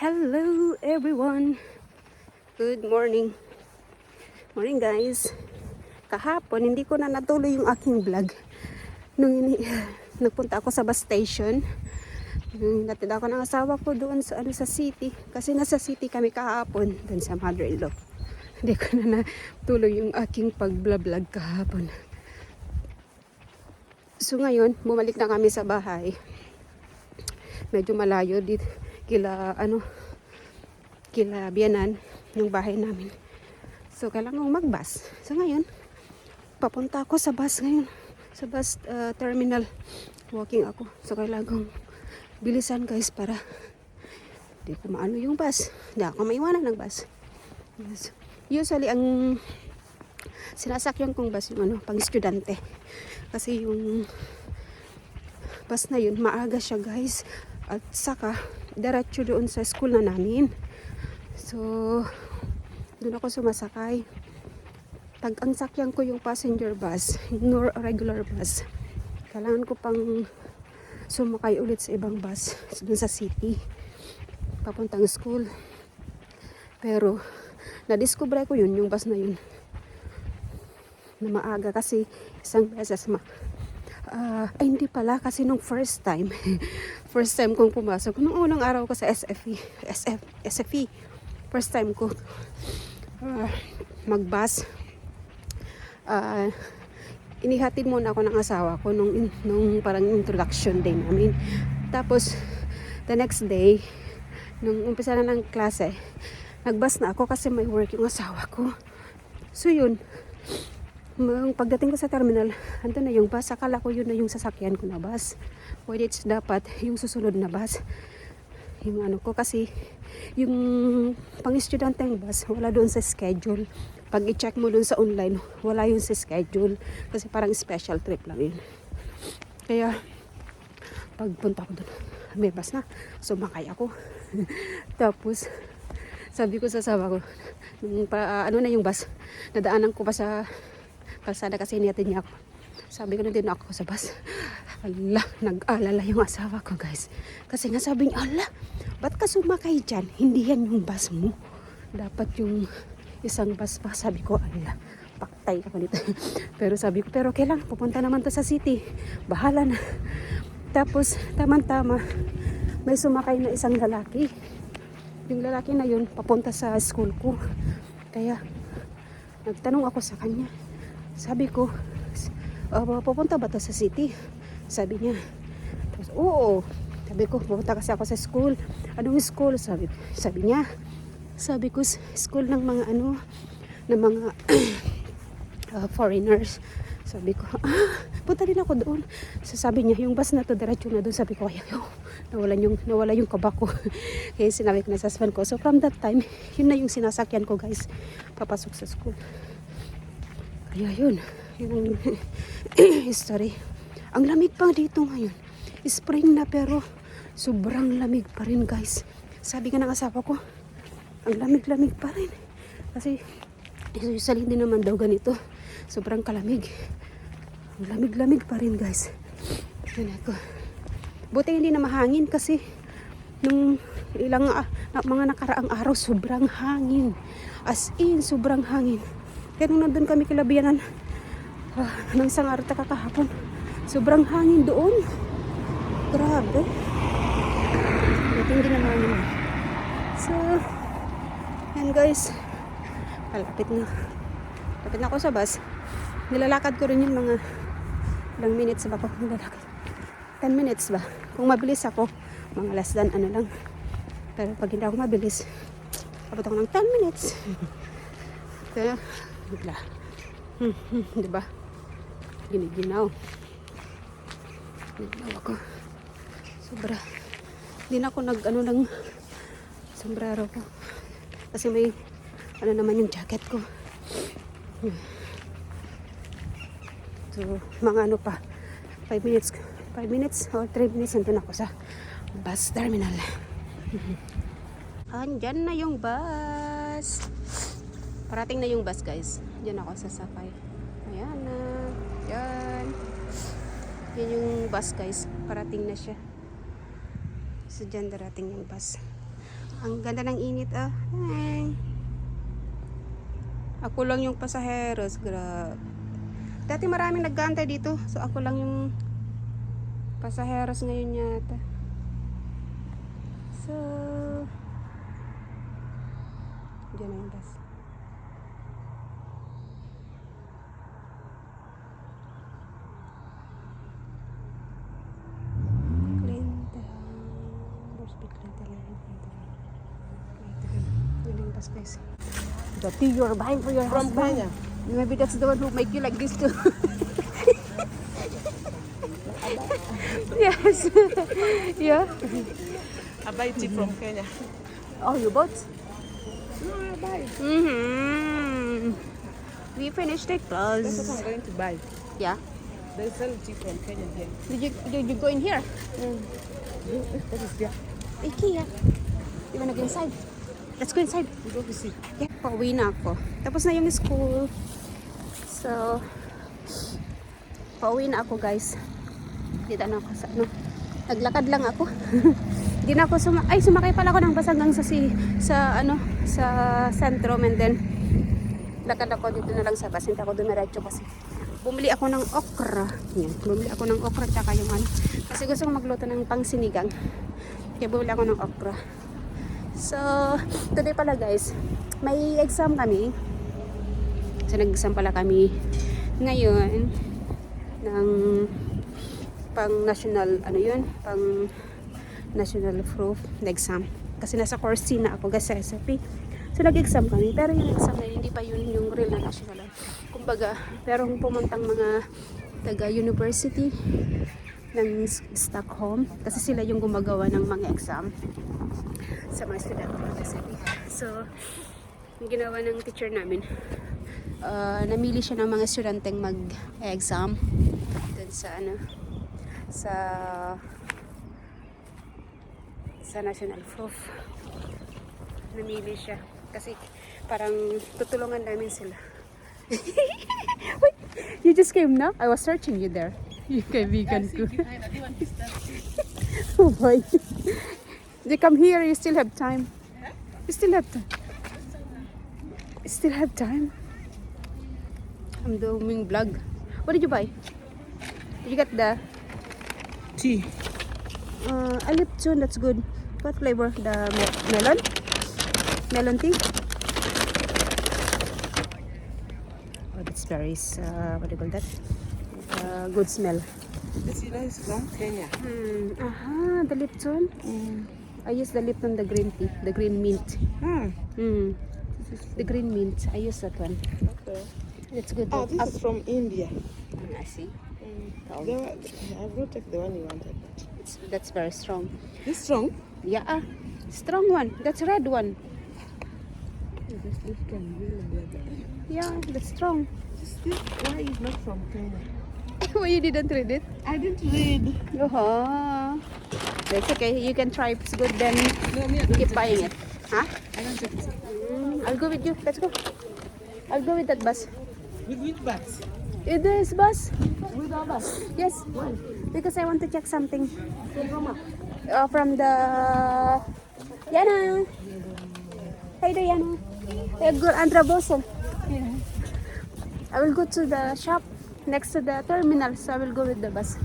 Hello everyone. Good morning. Morning guys. Kahapon hindi ko na natuloy yung aking vlog. Nagpunta ako sa bus station. Natid ako ng asawa ko doon sa city kasi nasa city kami kahapon doon sa mother-in-law. Hindi ko na natuloy yung aking pag-vlog kahapon. So ngayon, bumalik na kami sa bahay. Medyo malayo dito kila Bianan yung bahay namin. So kailangan mag-bus. So ngayon, papunta ako sa bus ngayon. Sa bus terminal. Walking ako. So kailangan bilisan guys para di ko maano yung bus. Hindi ako maiwanan ng bus. Yes. Usually ang sinasakyan kong bus yung pang estudyante. Kasi yung bus na yun, maaga siya guys. At saka, diretso doon sa school na namin. So, doon ako sumasakay. Ang sakyan ko yung passenger bus, no regular bus. Kailangan ko pang sumakay ulit sa ibang bus doon sa city. Papuntang school. Pero, nadiskubre ko yun, yung bus na yun. Na maaga kasi isang beses ay hindi pala kasi nung first time kong pumasok nung unang araw ko sa SFE first time ko magbus inihatid muna ako ng asawa ko nung parang introduction day namin, tapos the next day nung umpisa na ng klase nagbus na ako kasi may work yung asawa ko. So yun, pagdating ko sa terminal, andun na yung bus. Akala ko yun na yung sasakyan ko na bus. Pwede dapat yung susunod na bus. Yung ko kasi, yung pang-estudyanteng bus, wala doon sa schedule. Pag i-check mo doon sa online, wala yun sa schedule. Kasi parang special trip lang yun. Kaya, pagpunta ko doon, may bus na. Sumakay ako. Tapos, sabi ko sa asawa ko, ano na yung bus, nadaanan ko pa sa kalsada kasi inihatid niya ako. Sabi ko na din ako sa bus. Ala, nag-alala yung asawa ko guys. Kasi nga sabi niya, ala, ba't ka sumakay dyan? Hindi yan yung bus mo. Dapat yung isang bus pa. Sabi ko, ala, paktay ako dito. Pero sabi ko, pero kailangan pupunta naman to sa city. Bahala na. Tapos, tama-tama, may sumakay na isang lalaki. Yung lalaki na yun, papunta sa school ko. Kaya, nagtanong ako sa kanya. Sabi ko, pupunta ba to sa city? Sabi niya. Tapos, oo. Sabi ko, pupunta kasi ako sa school. Anong school? Sabi niya. Sabi ko, school ng mga ng mga foreigners. Sabi ko, punta din ako doon. So, sabi niya, yung bus na to, diretso na doon. Sabi ko, ayaw. Nawala yung kaba ko. Kaya sinabi ko na sa husband ko. So, from that time, yun na yung sinasakyan ko, guys. Papasok sa school. Kaya yun ang history. Ang lamig pa dito ngayon. Spring na pero sobrang lamig pa rin guys. Sabi ka ng asawa ko, ang lamig-lamig pa rin. Kasi usually din naman daw ganito. Sobrang kalamig. Ang lamig-lamig pa rin guys. Yan ako. Buti hindi na mahangin kasi nung ilang mga nakaraang araw sobrang hangin. As in, sobrang hangin. Kaya nung nandun kami kila Bianan, ng isang araw kakahapon, sobrang hangin doon. Grabe. Hindi naman yun. So, yan guys. Lapit na ako sa bus. Nilalakad ko rin yung mga ilang minutes ba ako nilalakad. 10 minutes ba? Kung mabilis ako, mga less than lang. Pero pag hindi ako mabilis, abot ako ng 10 minutes. Kaya, bigla. Diba? Giniginaw ako. Sobra. Hindi na ako ng sombrero ko. Kasi may naman yung jacket ko. So, mga pa. 5 minutes or 3 minutes nandun ako sa bus terminal. Andyan na yung bus. Parating na yung bus guys. Diyan ako sasakay. Ayan na. Diyan. Yan yung bus guys. Parating na siya. So dyan darating yung bus. Ang ganda ng init ah. Hey. Ako lang yung pasaheros, grab. Dati maraming nag-aantay dito, so ako lang yung pasaheros ngayon yata. So, diyan na yung bus. Guys. The tea you're buying for your From husband. Kenya. Maybe that's the one who make you like this too. Yes. Yeah. I buy tea from Kenya. Oh, you bought? No, I buy. We finished it, That's close. what I'm going to buy. Yeah. They sell tea from Kenya here. Did you go in here? What is there? IKEA. You wanna go inside? Let's go inside. We go to see. Yeah, pauwi na ako. Tapos na yung school. So, pauwi na ako guys. Dito na ako sa ano. Naglakad lang ako. Hindi na ako sumakay pala ako ng bus hanggang sa sentro, and then lakad ako dito na lang sa bus. Hindi ako dumiretso kasi bumili ako ng okra. Yan, bumili ako ng okra tsaka yung ano. Kasi gusto kong magluto ng pangsinigang. Kaya bumili ako ng okra. So, today pala guys, may exam kami. So, nag-exam pala kami ngayon ng pang national, pang national proof na exam. Kasi nasa course na ako guys sa SFP. So, nag-exam kami. Pero yung exam na hindi pa yun yung real na national. Kumbaga, merong pumuntang mga taga-university ng Stockholm. Kasi sila yung gumagawa ng mga exam sa mga estudyante ng SFP. So, yung ginawa ng teacher namin, namili siya ng mga estudyanteng mag-exam dun sa national proof. Namili siya kasi parang tutulungan namin sila. Wait, you just came now? I was searching you there. You kaibigan ko. Oh boy. You come here, you still have time. You still have time. You still have time. I'm doing vlog. What did you buy? Did you get the Tea. a Lipton? That's good. What flavor? The melon? Melon tea? Oh, that's very, what do you call that? Good smell. This is from Kenya. Aha, the Lipton. I use the Lipton, the green tea, the green mint. The green mint. I use that one. Okay. It's good. Oh, this is from India. I see. I will take the one you wanted. That's very strong. This strong? Yeah, strong one. That's red one. This can really be better. Yeah, that's strong. This why is not from Kenya? Why you didn't read it? I didn't read. Oh, that's okay. You can try. If it's good, then No, me, I don't keep take buying it. Huh? I don't take it. I'll go with you. Let's go. I'll go with that bus. With which bags? It is bus. With our bus. Yes. Why? Because I want to check something. From Roma. From the Yana. Hey there, Yana. Hey, good Andra Bosen. I will go to the shop next to the terminal, so I will go with the bus.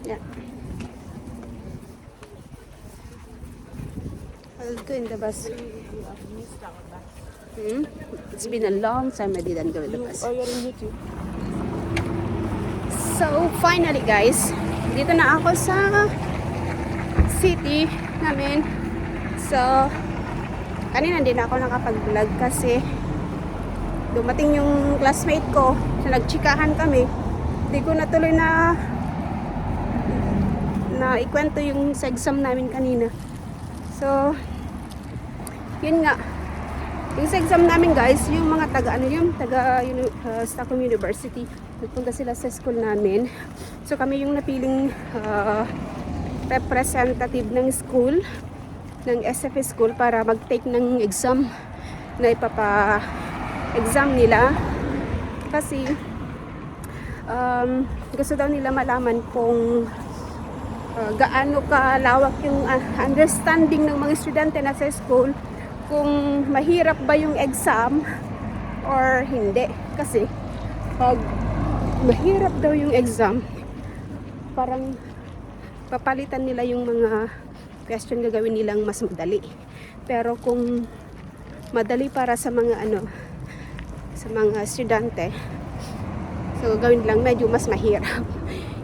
Yeah. I'll go in the bus. It's been a long time I didn't go with the bus. Oh, you're in YouTube. So, finally guys, dito na ako sa city namin. So, kanina din ako nakapag-vlog kasi dumating yung classmate ko. So, nagchikahan kami. Hindi ko natuloy na ikwento yung sa exam namin kanina. So, yun nga. Yung sa exam namin guys, yung mga taga Stockholm University, nagpunta sila sa school namin. So kami yung napiling representative ng school, ng SFP school para mag-take ng exam na ipapa-exam nila. Kasi gusto daw nila malaman kung gaano kalawak yung understanding ng mga estudyante na sa school, kung mahirap ba yung exam or hindi. Kasi pag mahirap daw yung exam, parang papalitan nila yung mga question, gagawin nilang mas madali. Pero kung madali para sa mga sa mga estudyante, so gawin lang medyo mas mahirap.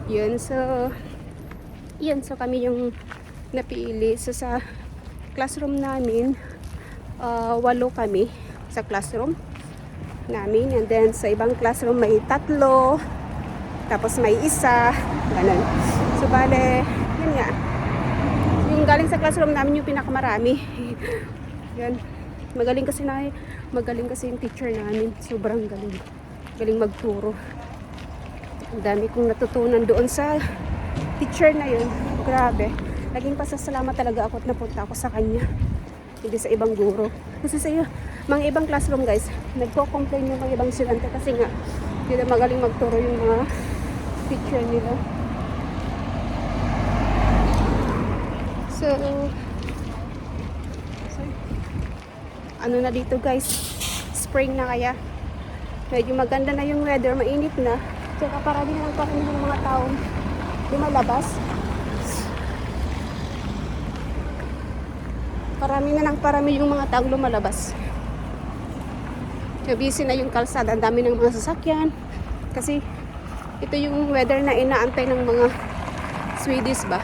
Yun, so kami yung napili. So sa classroom namin, 8 kami sa classroom namin, and then sa ibang classroom may 3, tapos may 1, ganun. So bale, yun nga, yung galing sa classroom namin yung pinakamarami. Yan, magaling kasi yung teacher namin, sobrang galing magturo. Ang dami kong natutunan doon sa teacher na yun, grabe. Laging pasasalamat talaga ako at napunta ako sa kanya, hindi sa ibang guro. Kasi sa mga ibang classroom guys, nagko-complain yung mga ibang estudyante kasi nga hindi na magaling magturo yung mga teacher nila. So ano na dito guys, spring na, kaya medyo maganda na yung weather, mainit na. Tsaka parami na lang parami ng mga taong lumalabas. Parami yung mga taong lumalabas. So, busy na yung kalsada, ang dami ng mga sasakyan. Kasi ito yung weather na inaantay ng mga Swedish ba.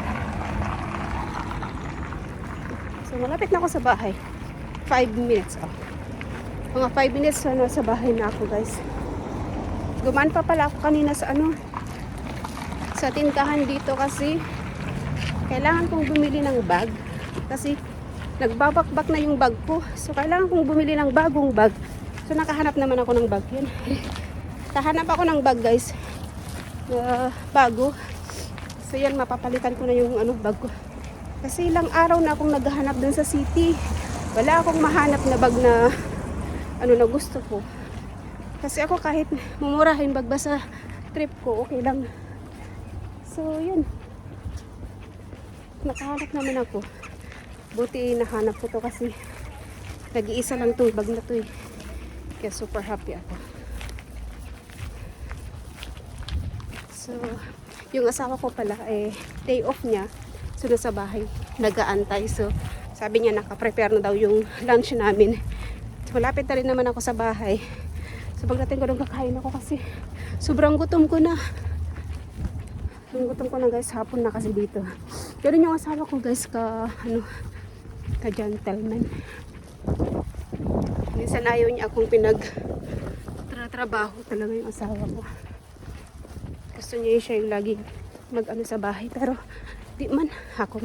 So malapit na ako sa bahay. 5 minutes. Mga 5 minutes so nasa bahay na ako guys. Dumaan pa pala ako kanina sa sa tindahan dito kasi kailangan kong bumili ng bag. Kasi nagbabakbak na yung bag ko. So kailangan kong bumili ng bagong bag. So nakahanap naman ako ng bag. Yun. Kahanap ako ng bag guys. Bago. So yan, mapapalitan ko na yung bag ko. Kasi ilang araw na akong naghahanap dun sa city. Wala akong mahanap na bag na na gusto ko. Kasi ako kahit mumurahin bag ba sa trip ko, okay lang. So yun. Nakahanap naman ako. Buti nahanap ko to kasi nag-iisa lang tong bag na to eh. Kaya super happy ako. So, yung asawa ko pala day off niya. So, nasa bahay, nag-aantay. So, sabi niya naka-prepare na daw yung lunch namin. So, malapit na rin naman ako sa bahay. So, pagdating ko nung kakain ako kasi sobrang gutom ko na. Gutom ko na guys, hapon na kasi dito. Ganun yung asawa ko guys, ka gentleman. Minsan ayaw niya akong trabaho talaga yung asawa ko. Gusto niya siya yung laging sa bahay. Pero di man, ako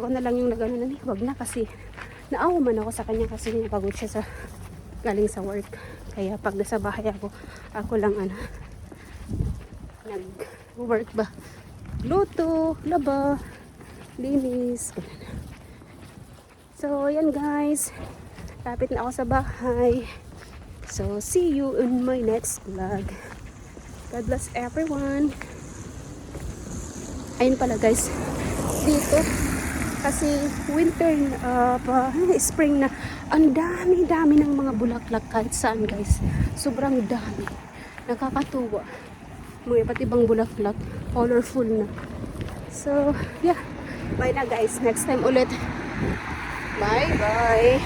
na lang yung nag-ano na, wag na kasi naawa man ako sa kanya kasi pagod siya galing sa work. Kaya pag nasa bahay ako lang nag-work ba. Luto, laba, linis. So, yan guys. Lapit na ako sa bahay. So, see you in my next vlog. God bless everyone. Ayun pala guys. Dito. Kasi winter spring na. Ang dami ng mga bulaklak kahit saan guys. Sobrang dami. Nakakatuwa. Mga iba't ibang bulaklak. Colorful na. So, yeah. Bye na guys. Next time ulit. Bye.